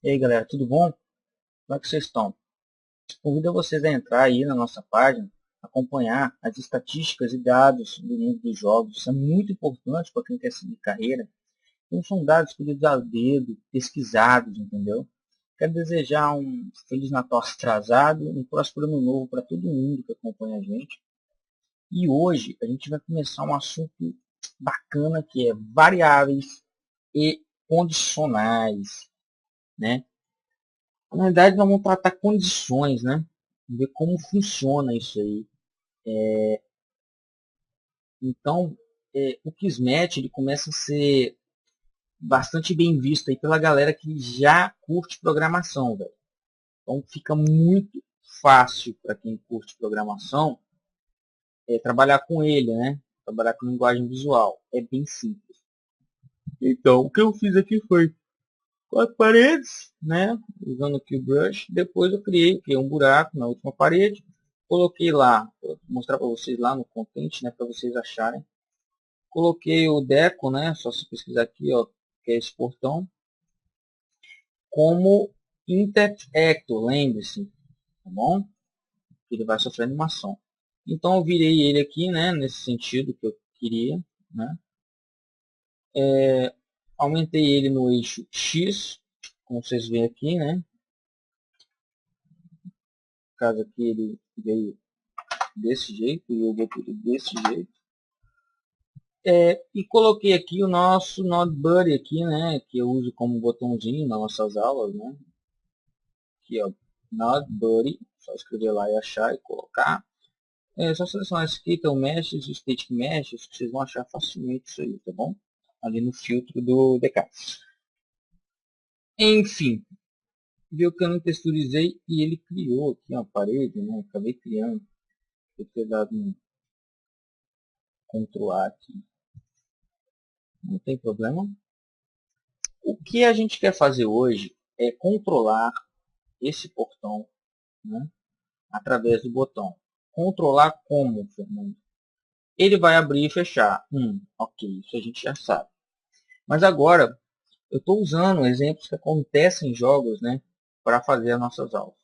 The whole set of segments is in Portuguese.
E aí galera, tudo bom? Como é que vocês estão? Convido vocês a entrar aí na nossa página, acompanhar as estatísticas e dados do mundo dos jogos. Isso é muito importante para quem quer seguir carreira. Não são dados escolhidos a dedo, pesquisados, entendeu? Quero desejar um Feliz Natal atrasado, um próspero ano novo para todo mundo que acompanha a gente. E hoje a gente vai começar um assunto bacana que é variáveis e condicionais, né? Na verdade, nós vamos tratar condições, né? Ver como funciona isso aí. Então, o Kismet ele começa a ser bastante bem visto aí pela galera que já curte programação, velho. Então, fica muito fácil para quem curte programação trabalhar com ele, né? Trabalhar com linguagem visual. É bem simples. Então, o que eu fiz aqui foi 4 paredes, né? Usando aqui o brush. Depois eu criei um buraco na última parede. Coloquei lá, vou mostrar para vocês lá no content, né? Para vocês acharem. Coloquei o deco, né? Só se pesquisar aqui, ó, que é esse portão, como interactor, lembre-se, tá bom? Ele vai sofrer animação. Então eu virei ele aqui, né? Nesse sentido que eu queria, né? Aumentei ele no eixo X, como vocês veem aqui, né? No caso aqui ele veio desse jeito e eu vou tudo desse jeito. E coloquei aqui o nosso Node Buddy aqui, né? Que eu uso como botãozinho nas nossas aulas, né? Aqui, ó, Node Buddy, só escrever lá e achar e colocar. É só selecionar esse aqui, então Meshes e Static Meshes, que vocês vão achar facilmente isso aí, tá bom? Ali no filtro do DK. Enfim, viu que eu não texturizei e ele criou aqui uma parede, né? Acabei criando. Vou ter dado um Ctrl A aqui. Não tem problema. O que a gente quer fazer hoje é controlar esse portão, né, através do botão. Controlar como, Fernando? Ele vai abrir e fechar. Ok, isso a gente já sabe. Mas agora, eu estou usando exemplos que acontecem em jogos, né, para fazer as nossas aulas.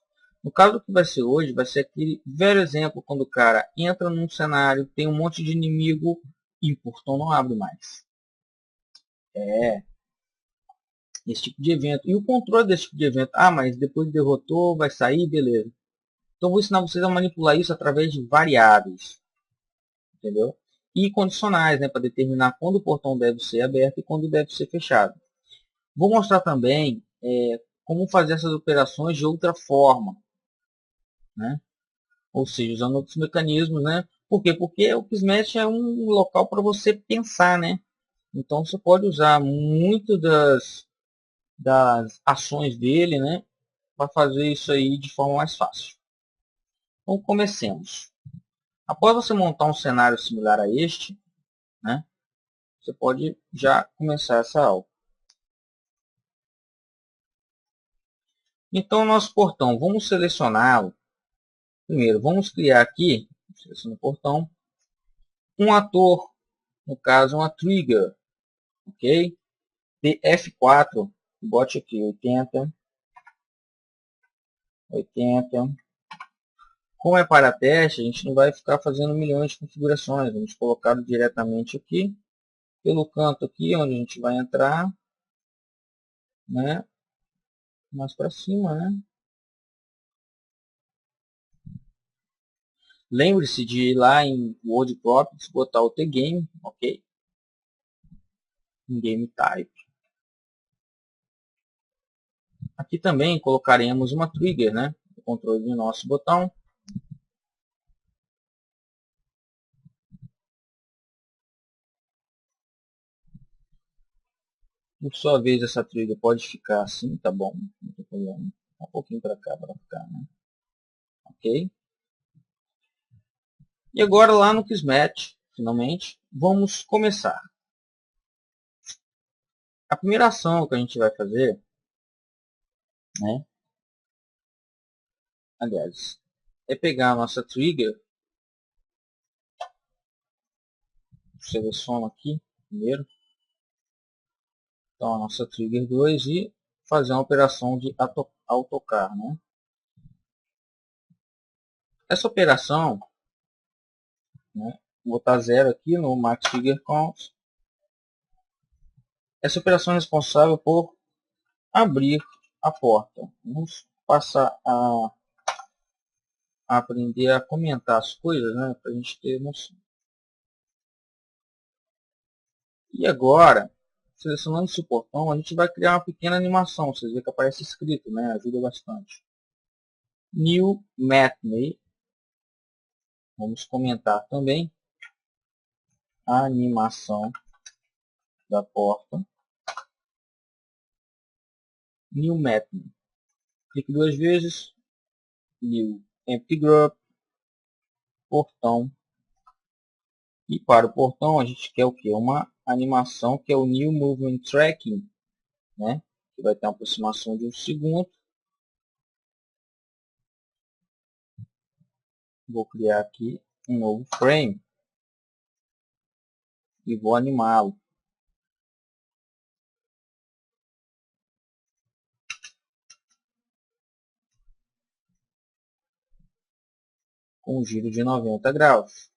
No caso que vai ser hoje, vai ser aquele velho exemplo quando o cara entra num cenário, tem um monte de inimigo e o portão não abre mais. É, esse tipo de evento. E o controle desse tipo de evento. Ah, mas depois derrotou, vai sair, beleza. Então vou ensinar vocês a manipular isso através de variáveis, entendeu? E condicionais, né, para determinar quando o portão deve ser aberto e quando deve ser fechado. Vou mostrar também como fazer essas operações de outra forma, né? Ou seja, usando outros mecanismos, né? Por quê? Porque o Kismet é um local para você pensar, né? Então você pode usar muito das ações dele, né, para fazer isso aí de forma mais fácil. Então comecemos. Após você montar um cenário similar a este, né, você pode já começar essa aula. Então, nosso portão, vamos selecioná-lo. Primeiro, vamos criar aqui, seleciono o portão, um ator, no caso, uma trigger, ok? De F4, bote aqui 80, 80. Como é para teste, a gente não vai ficar fazendo milhões de configurações. Vamos colocar diretamente aqui, pelo canto aqui, onde a gente vai entrar, né? Mais para cima, né? Lembre-se de ir lá em World Properties, botar o T-Game, ok? Em Game Type. Aqui também colocaremos uma trigger, né? O controle do nosso botão. Por sua vez, essa trigger pode ficar assim, tá bom? Não tem problema. Um pouquinho para cá para ficar, né? Ok? E agora lá no Kismet, finalmente, vamos começar. A primeira ação que a gente vai fazer, né? Aliás, é pegar a nossa trigger, seleciono aqui primeiro, então a nossa trigger 2 e fazer uma operação de autocar, né? Essa operação, né, vou botar 0 aqui no max figure count. Essa operação é responsável por abrir a porta. Vamos passar a aprender a comentar as coisas, né, para a gente ter noção. E agora, selecionando esse portão, a gente vai criar uma pequena animação. Vocês veem que aparece escrito, né? Ajuda bastante. New Matinee. Vamos comentar também a animação da porta. New Matinee. Clique 2 vezes. New Empty Group. Portão. E para o portão a gente quer o que? Uma animação que é o New Movement Tracking, né? Que vai ter uma aproximação de 1 segundo. Vou criar aqui um novo frame e vou animá-lo. Com um giro de 90 graus.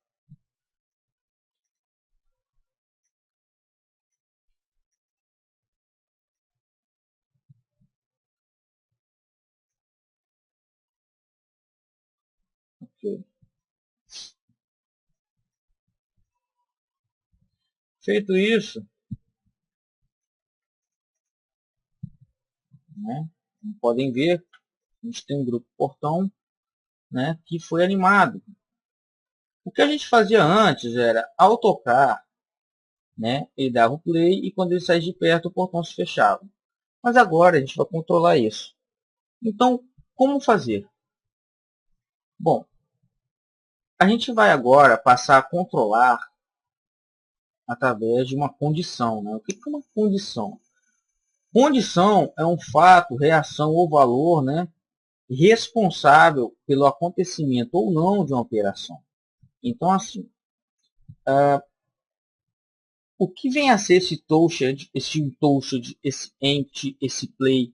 Okay. Feito isso, né, como podem ver, a gente tem um grupo portão, né, que foi animado. O que a gente fazia antes era, ao tocar, né, ele dava o play e quando ele saía de perto o portão se fechava. Mas agora a gente vai controlar isso. Então, como fazer? Bom, a gente vai agora passar a controlar através de uma condição, né? O que é uma condição? Condição é um fato, reação ou valor, né, responsável pelo acontecimento ou não de uma operação. Então, assim, o que vem a ser esse toasted, esse empty, esse play,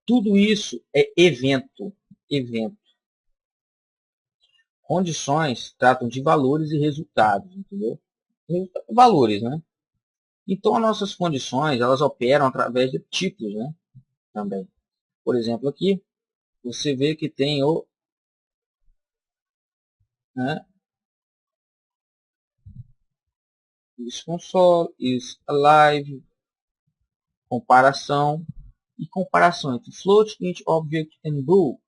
tudo isso é evento. Evento. Condições tratam de valores e resultados, entendeu? Valores, né? Então, as nossas condições, elas operam através de tipos, né? Também. Por exemplo, aqui, você vê que tem o, né, is console, is alive, comparação e comparação entre float, int, object and bool.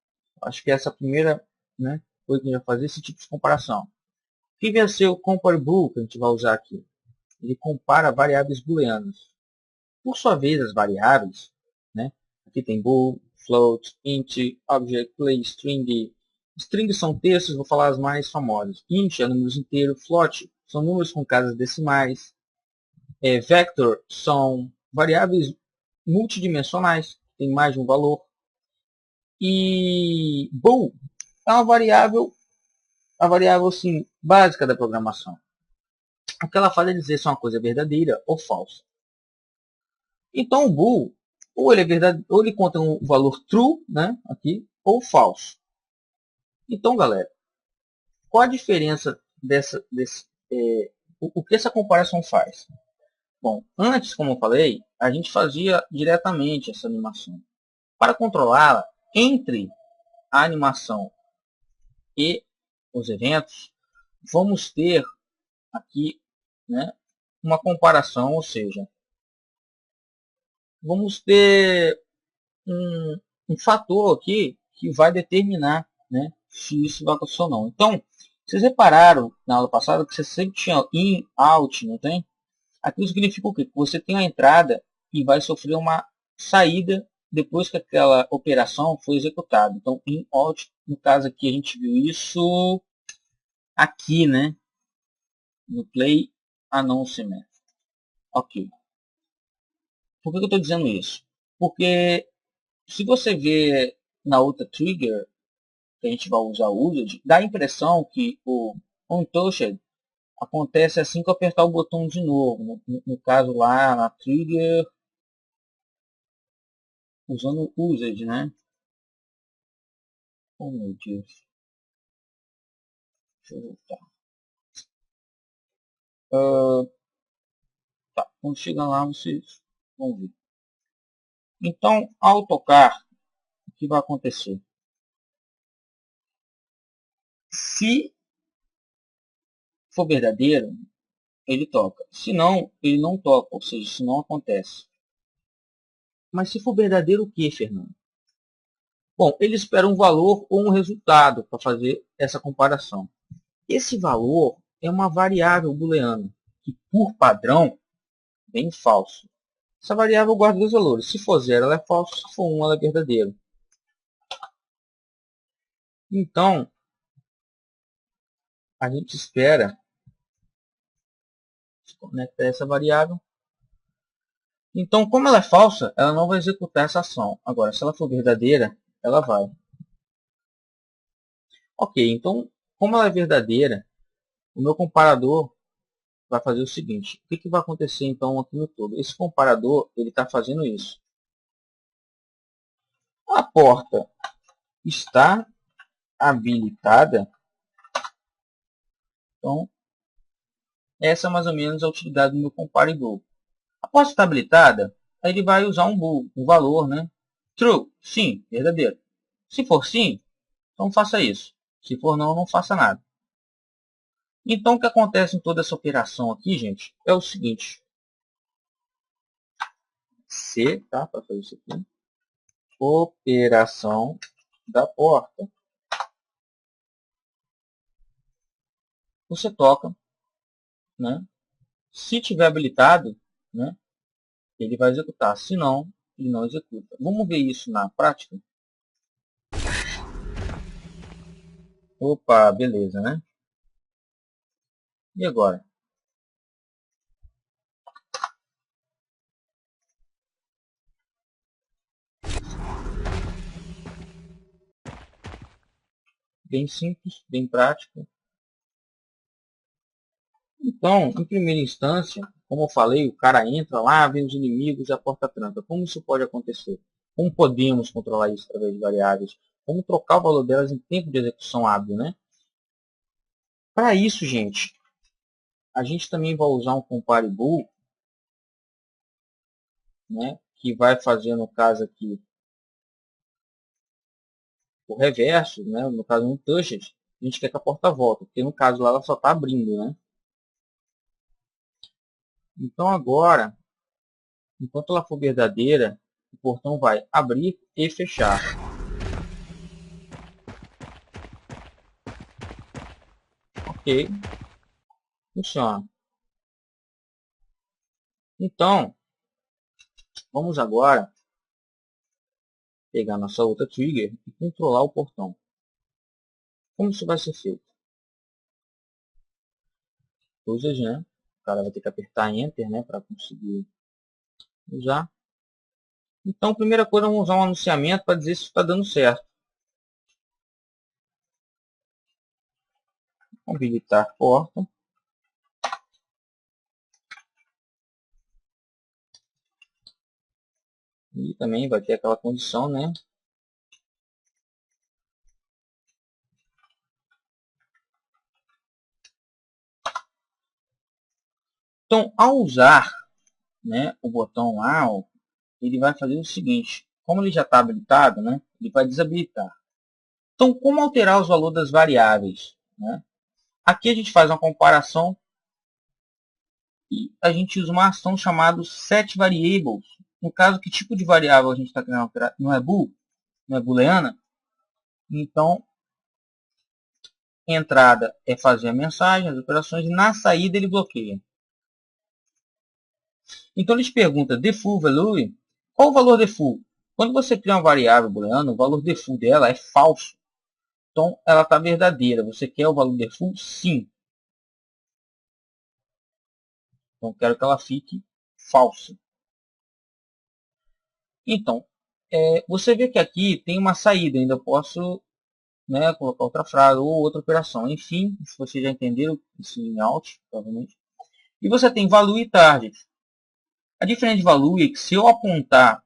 Acho que essa é a primeira, né, coisa que a gente vai fazer, esse tipo de comparação. O que vai ser o compare bool que a gente vai usar aqui? Ele compara variáveis booleanas. Por sua vez, as variáveis, né, aqui tem bool, float, int, object, play, string. String são textos, vou falar as mais famosas. Int é números inteiros, float são números com casas decimais. Vector são variáveis multidimensionais, tem mais de um valor. E bool é uma variável assim, básica da programação. O que ela faz é dizer se uma coisa é verdadeira ou falsa. Então o bool, ou ele é verdadeiro, ou ele conta um valor true, né, aqui, ou falso. Então, galera, qual a diferença o que essa comparação faz? Bom, antes, como eu falei, a gente fazia diretamente essa animação. Para controlá-la, entre a animação e os eventos, vamos ter aqui, né, uma comparação, ou seja, vamos ter um fator aqui que vai determinar, né, se isso vai acontecer ou não. Então, vocês repararam na aula passada que você sempre tinha in, out, não tem? Aquilo significa o quê? Que você tem uma entrada e vai sofrer uma saída depois que aquela operação foi executada. Então, in, out, no caso aqui, a gente viu isso aqui, né? No play announcement. Ok. Por que eu estou dizendo isso? Porque se você vê na outra trigger, que a gente vai usar o usage, dá a impressão que o onTouched acontece assim que eu apertar o botão de novo. No caso lá, na trigger usando usage, né? Oh, meu Deus. Deixa eu voltar. Tá. Quando chegar lá, vocês vão ver. Então, ao tocar, o que vai acontecer? Se for verdadeiro, ele toca. Se não, ele não toca. Ou seja, isso não acontece. Mas se for verdadeiro, o que, Fernando? Bom, ele espera um valor ou um resultado para fazer essa comparação. Esse valor é uma variável booleana, que por padrão vem falso. Essa variável guarda dois valores. Se for 0, ela é falsa. Se for 1, ela é verdadeira. Então, a gente espera se conectar essa variável. Então, como ela é falsa, ela não vai executar essa ação. Agora, se ela for verdadeira, ela vai. Ok, então, como ela é verdadeira, o meu comparador vai fazer o seguinte. O que vai acontecer, então, aqui no todo? Esse comparador, ele está fazendo isso. A porta está habilitada. Então, essa é mais ou menos a utilidade do meu comparable. A porta está habilitada, aí ele vai usar um bool, um valor, né? True, sim, verdadeiro. Se for sim, então faça isso. Se for não, não faça nada. Então, o que acontece em toda essa operação aqui, gente, é o seguinte. C, tá? Para fazer isso aqui. Operação da porta. Você toca, né? Se tiver habilitado, né? Ele vai executar. Se não, ele não executa. Vamos ver isso na prática? Opa, beleza, né? E agora? Bem simples, bem prático. Então, em primeira instância, como eu falei, o cara entra lá, vê os inimigos e a porta tranca. Como isso pode acontecer? Como podemos controlar isso através de variáveis? Como trocar o valor delas em tempo de execução hábil, né? Para isso, gente, a gente também vai usar um compare bool, né? Que vai fazer, no caso aqui, o reverso, né? No caso, um touches, a gente quer que a porta volte, porque no caso lá ela só está abrindo, né? Então agora, enquanto ela for verdadeira, o portão vai abrir e fechar. Ok, funciona. Então, vamos agora pegar nossa outra trigger e controlar o portão. Como isso vai ser feito? Usage, né? O cara vai ter que apertar Enter, né, para conseguir usar. Então, primeira coisa, vamos usar um anunciamento para dizer se está dando certo. Habilitar porta. E também vai ter aquela condição, né? Então, ao usar, né, o botão lá, ó, ele vai fazer o seguinte. Como ele já está habilitado, né, ele vai desabilitar. Então, como alterar os valores das variáveis? Né? Aqui a gente faz uma comparação e a gente usa uma ação chamada setVariables. No caso, que tipo de variável a gente está querendo alterar? Não é bool? Não é booleana? Então, entrada é fazer a mensagem, as operações, e na saída ele bloqueia. Então, ele te pergunta, default value, qual o valor default? Quando você cria uma variável booleana, o valor default dela é falso. Então, ela está verdadeira. Você quer o valor default? Sim. Então, quero que ela fique falsa. Então, você vê que aqui tem uma saída. Ainda posso, né, colocar outra frase ou outra operação. Enfim, se vocês já entenderam, isso em out, provavelmente. E você tem value e target. A diferença de value é que se eu apontar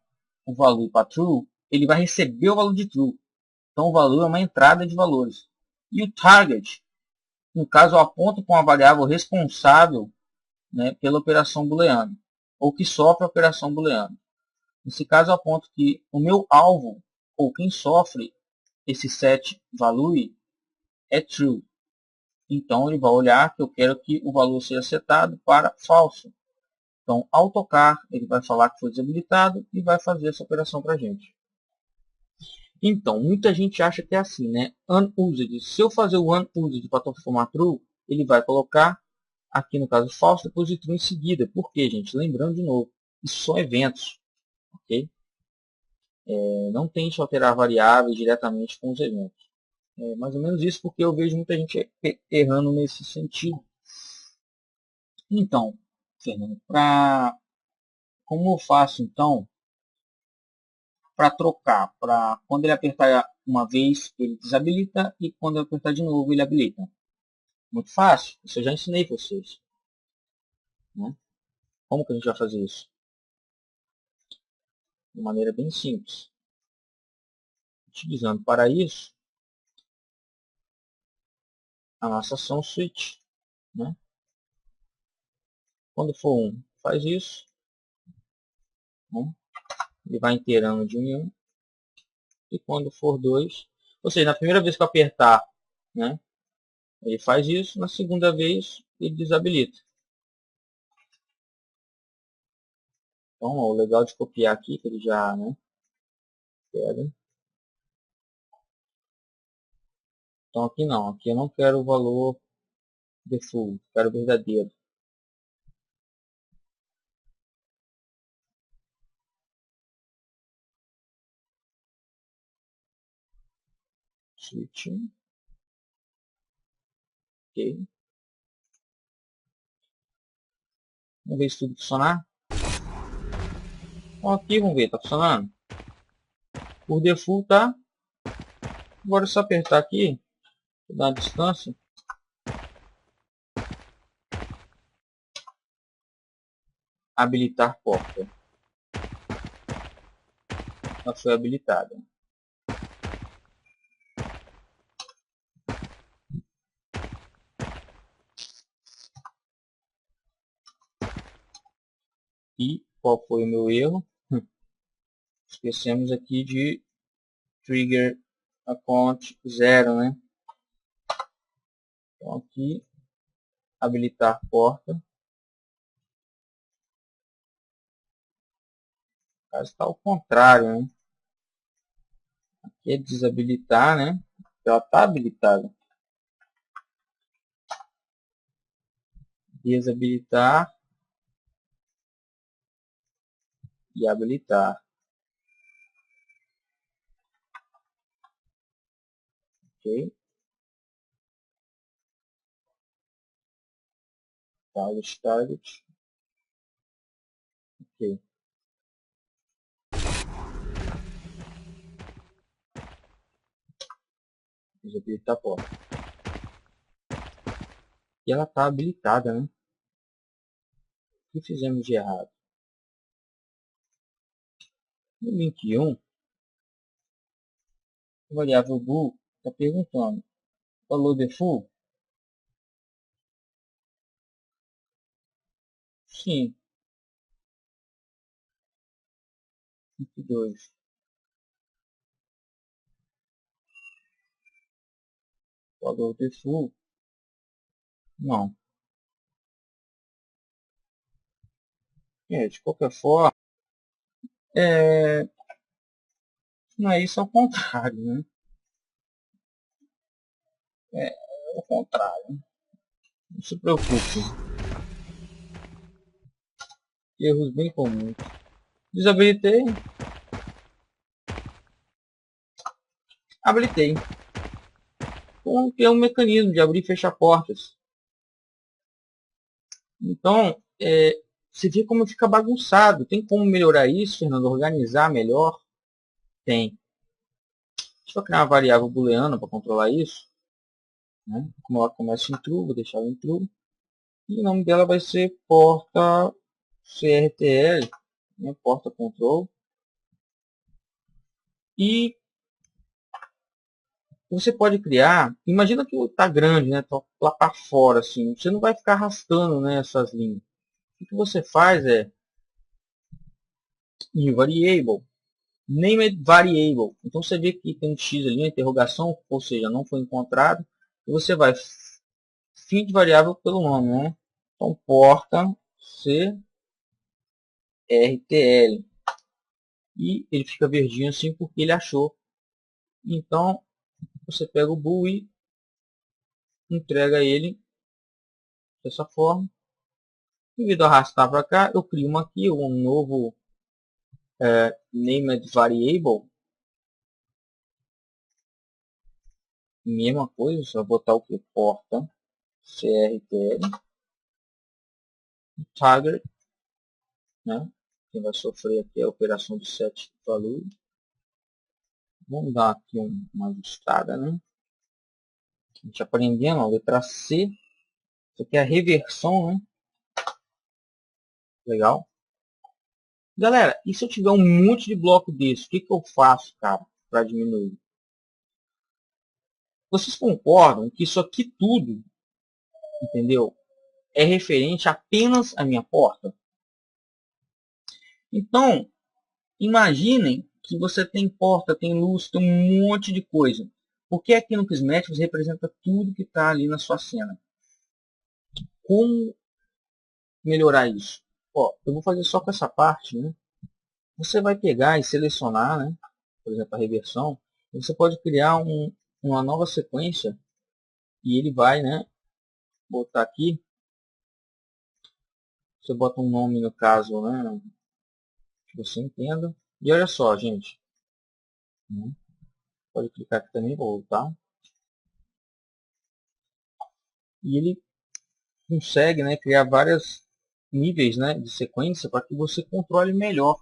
o valor para true, ele vai receber o valor de true. Então o valor é uma entrada de valores. E o target, no caso, eu aponto para uma variável responsável, né, pela operação booleana, ou que sofre a operação booleana. Nesse caso, eu aponto que o meu alvo, ou quem sofre esse set value, é true. Então, ele vai olhar que eu quero que o valor seja setado para falso. Então, ao tocar, ele vai falar que foi desabilitado e vai fazer essa operação para a gente. Então, muita gente acha que é assim, né? Unused. Se eu fazer o unused para transformar true, ele vai colocar, aqui no caso falso, depois de true em seguida. Por quê, gente? Lembrando de novo, isso são eventos. Ok? Não tente alterar variáveis diretamente com os eventos. É mais ou menos isso, porque eu vejo muita gente errando nesse sentido. Então, Fernando, como eu faço então para trocar? Para quando ele apertar uma vez, ele desabilita, e quando eu apertar de novo, ele habilita. Muito fácil, isso eu já ensinei para vocês. Né? Como que a gente vai fazer isso? De maneira bem simples. Utilizando para isso a nossa ação switch. Né? Quando for 1, faz isso. Né? Ele vai inteirando de 1 em 1. E quando for 2, ou seja, na primeira vez que eu apertar, né, ele faz isso. Na segunda vez, ele desabilita. Então, ó, o legal de copiar aqui, que ele já, né, pega. Então, aqui não. Aqui eu não quero o valor default, quero o verdadeiro. Switch. Ok. Vamos ver se tudo funcionar. Então, aqui, vamos ver, está funcionando. Por default, tá. Agora, se eu apertar aqui, vou dar uma distância. Habilitar porta. Ela foi habilitada. E qual foi o meu erro? Esquecemos aqui de trigger account 0, né? Então aqui, habilitar porta. No caso está ao contrário, né? Aqui é desabilitar, né? Ela está habilitada. Desabilitar e habilitar. Ok? Target. Ok. Desabilitar a porta. E ela está habilitada, né? O que fizemos de errado? No link 1, a variável bool está perguntando: valor default? Sim. Link 2. Valor default? Não. De qualquer forma, não é isso, ao contrário, né? É o contrário. Não se preocupe. Erros bem comuns. Desabilitei. Habilitei. Então, tem um mecanismo de abrir e fechar portas. Então, você vê como fica bagunçado. Tem como melhorar isso, Fernando? Organizar melhor? Tem. Deixa eu criar uma variável booleana para controlar isso. Né? Como ela começa em true, vou deixar ela em true. E o nome dela vai ser porta CRTL, né? Porta control. E você pode criar, imagina que está grande, né? Tá lá para fora, assim, você não vai ficar arrastando, né, essas linhas. O que você faz é new variable, named variable. Então você vê que tem um X ali, uma interrogação, ou seja, não foi encontrado. E você vai fim de variável pelo nome, né? Então porta CRTL. E ele fica verdinho assim porque ele achou. Então você pega o bool e entrega ele dessa forma. Em vez de arrastar para cá, eu crio uma aqui, um novo named variable. Mesma coisa, só botar o que? Porta CRTL. Target, né? Quem vai sofrer aqui é a operação de set value. Vamos dar aqui uma ajustada, né? A gente aprendendo, a letra C. Isso aqui é a reversão, né? Legal. Galera, e se eu tiver um monte de bloco desse, o que eu faço, cara, para diminuir? Vocês concordam que isso aqui tudo, entendeu? É referente apenas à minha porta? Então, imaginem que você tem porta, tem luz, tem um monte de coisa. Porque aqui no Kismetics representa tudo que está ali na sua cena. Como melhorar isso? Ó, eu vou fazer só com essa parte, né? Você vai pegar e selecionar, né? Por exemplo, a reversão. Você pode criar uma nova sequência e ele vai, né? Botar aqui. Você bota um nome no caso, né? Que você entenda. E olha só, gente. Pode clicar aqui também, vou voltar. E ele consegue, né, criar vários níveis, né, de sequência para que você controle melhor.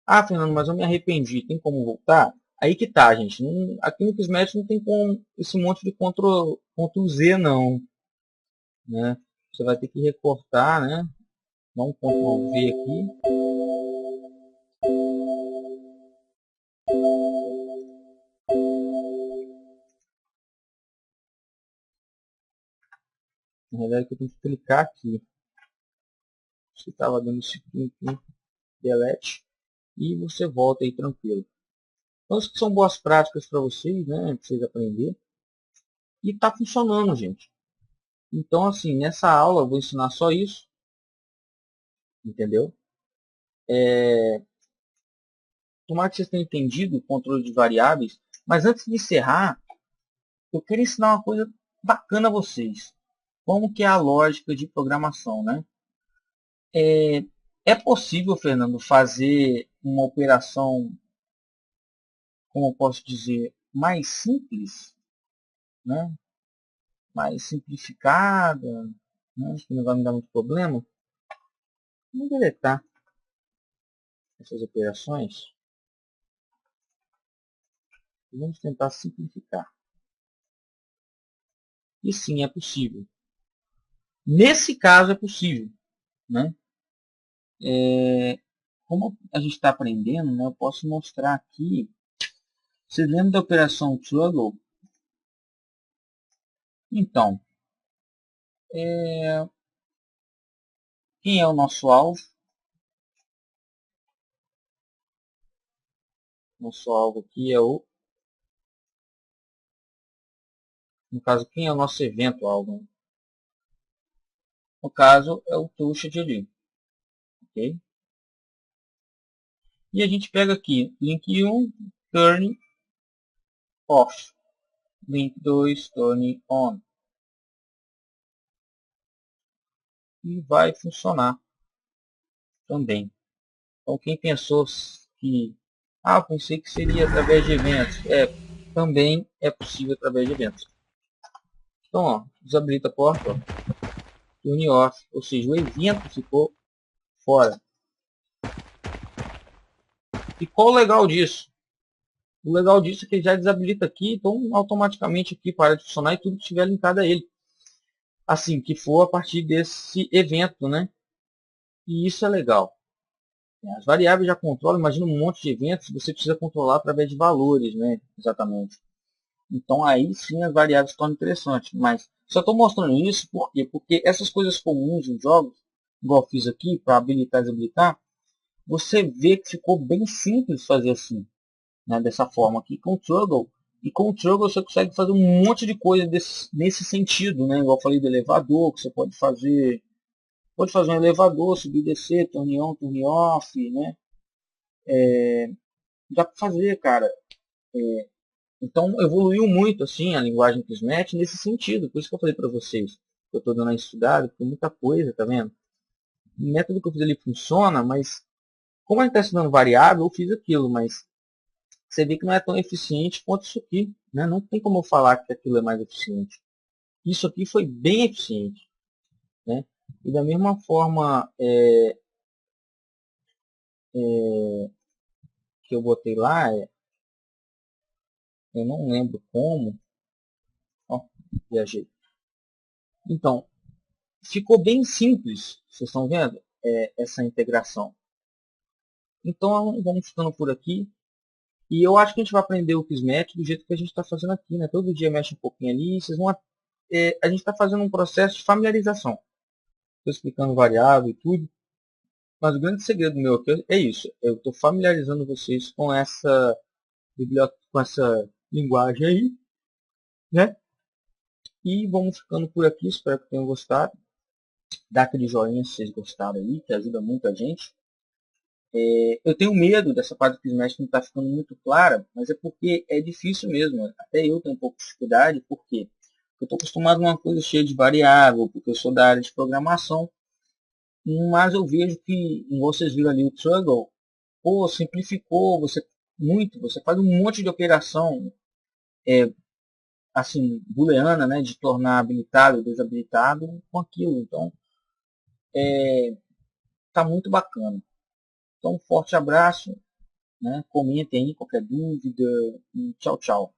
Ah, Fernando, mas eu me arrependi, tem como voltar? Aí que tá, gente. Aqui no Kismet não tem como esse monte de Ctrl Z, não. Né? Você vai ter que recortar, né? Dar um Ctrl V aqui. Na verdade, eu tenho que clicar aqui. Você estava dando esse clique, delete, e você volta aí tranquilo. Então, isso são boas práticas para vocês, né? Para vocês aprenderem. E está funcionando, gente. Então, assim, nessa aula eu vou ensinar só isso. Entendeu? Tomara que vocês tenham entendido o controle de variáveis. Mas antes de encerrar, eu quero ensinar uma coisa bacana a vocês. Como que é a lógica de programação, né? É possível, Fernando, fazer uma operação, como eu posso dizer, mais simples, né? Mais simplificada, né? Que não vai me dar muito problema. Vamos deletar essas operações e vamos tentar simplificar. E sim, é possível. Nesse caso é possível, né? Como a gente está aprendendo, né, eu posso mostrar aqui. Você lembra da operação Toggle? Então, quem é o nosso alvo? Nosso alvo aqui é o... No caso, quem é o nosso evento alvo? No caso, é o touch de ali. Ok? E a gente pega aqui, link 1, turn off. Link 2, turn on. E vai funcionar também. Então, quem pensou que... Ah, pensei que seria através de eventos. Também é possível através de eventos. Então, ó, desabilita a porta, turn off, ou seja, o evento ficou fora. E qual o legal disso? O legal disso é que ele já desabilita aqui, então automaticamente aqui para de funcionar e tudo que estiver linkado a ele. Assim, que for a partir desse evento, né? E isso é legal. As variáveis já controlam, imagina um monte de eventos, você precisa controlar através de valores, né? Exatamente. Então aí sim as variáveis se tornam interessantes. Mas só estou mostrando isso por quê? Porque essas coisas comuns em jogos, igual eu fiz aqui, para habilitar e desabilitar, você vê que ficou bem simples fazer assim, né? Dessa forma aqui com o Truggle. E com o Truggle você consegue fazer um monte de coisa nesse sentido, né? Igual eu falei do elevador, que você pode fazer um elevador, subir e descer, turn on, turn off, né? Dá para fazer, cara. Então evoluiu muito assim a linguagem Kismet nesse sentido. Por isso que eu falei para vocês. Eu estou dando a estudar, tem muita coisa, tá vendo? O método que eu fiz ali funciona, mas como a gente está estudando variável, eu fiz aquilo, mas você vê que não é tão eficiente quanto isso aqui. Né? Não tem como eu falar que aquilo é mais eficiente. Isso aqui foi bem eficiente. Né? E da mesma forma que eu botei lá, eu não lembro como. Ó, viajei. Então, ficou bem simples, vocês estão vendo? Essa integração. Então, vamos ficando por aqui. E eu acho que a gente vai aprender o Kismet do jeito que a gente está fazendo aqui. Né? Todo dia mexe um pouquinho ali. Vocês vão, a gente está fazendo um processo de familiarização. Estou explicando variável e tudo. Mas o grande segredo meu aqui é isso. Eu estou familiarizando vocês com essa biblioteca, com essa linguagem aí. Né? E vamos ficando por aqui. Espero que tenham gostado. Dá aquele joinha se vocês gostaram aí, que ajuda muito a gente. Eu tenho medo dessa parte do Kismet não estar ficando muito clara, mas é porque é difícil mesmo. Até eu tenho um pouco de dificuldade, por quê? Porque eu estou acostumado a uma coisa cheia de variável, porque eu sou da área de programação, mas eu vejo que, vocês viram ali o Truggle, pô, simplificou muito, você faz um monte de operação, assim, booleana, né, de tornar habilitado ou desabilitado com aquilo. Então, tá muito bacana. Então, um forte abraço. Né? Comentem aí qualquer dúvida e tchau, tchau.